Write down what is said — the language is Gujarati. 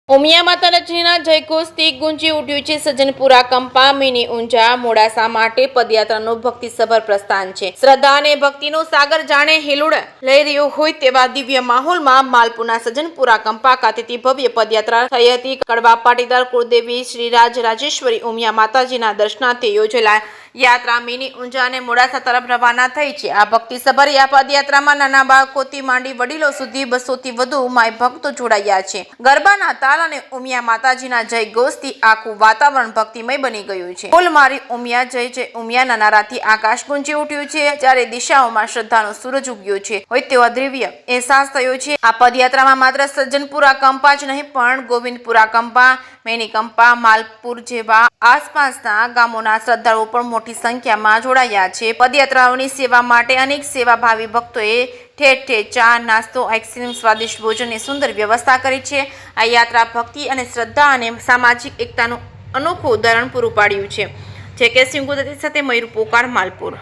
ઉમિયા માતા રચના જયઘોષથી ગુંજી ઉઠ્યું છે સજ્જનપુરા કંપા મિની ઊંઝા મોડાસા માટે પદયાત્રાનું ભક્તિસભર પ્રસ્થાન છે। શ્રદ્ધા અને ભક્તિનો સાગર જાણે હિલોળ લઈ રહ્યો હોય તેવા દિવ્ય માહોલમાં માલપુરના સજ્જનપુરા કંપા ખાતેથી ભવ્ય પદયાત્રા થઈ હતી। કડવા પાટીદાર કુળદેવી શ્રી રાજરાજેશ્વરી ઉમિયા માતાજીના દર્શનાર્થે યોજેલા યાત્રા મિની ઊંઝા અને મોડાસા તરફ રવાના થઈ છે। આ ભક્તિસભર પદયાત્રામાં નાના બાળકોથી માંડી વડીલો સુધી 200 થી વધુ માય ભક્તો જોડાયા છે। ગરબાના તાલ અને ઉમિયા માતાજીના જયઘોષથી આખું વાતાવરણ ભક્તિમય બની ગયું છે। બોલ મારી ઉમિયા જય જય ઉમિયાના નારાથી આકાશ ગુંજી ઉઠ્યું છે। જ્યારે દિશાઓમાં શ્રદ્ધાનો સૂરજ ઉગ્યો છે હોય તેવો દિવ્ય અહેસાસ થયો છે। આ પદયાત્રામાં માત્ર સજ્જનપુરા કંપા જ નહીં પણ ગોવિંદપુરા કંપા, મેની કંપા, માલપુર જેવા આસપાસના ગામોના શ્રદ્ધાળુઓ પણ મોટી સંખ્યામાં જોડાયા છે। પદયાત્રાઓની સેવા માટે અનેક સેવાભાવી ભક્તોએ ઠેર ઠેર ચા, નાસ્તો, આઈસ્ક્રીમ, સ્વાદિષ્ટ ભોજનની સુંદર વ્યવસ્થા કરી છે। આ યાત્રા ભક્તિ અને શ્રદ્ધા અને સામાજિક એકતાનું અનોખું ઉદાહરણ પૂરું પાડ્યું છે। જે કે સિંહ ગુજરાતી સાથે મયુર પોકાર, માલપુર।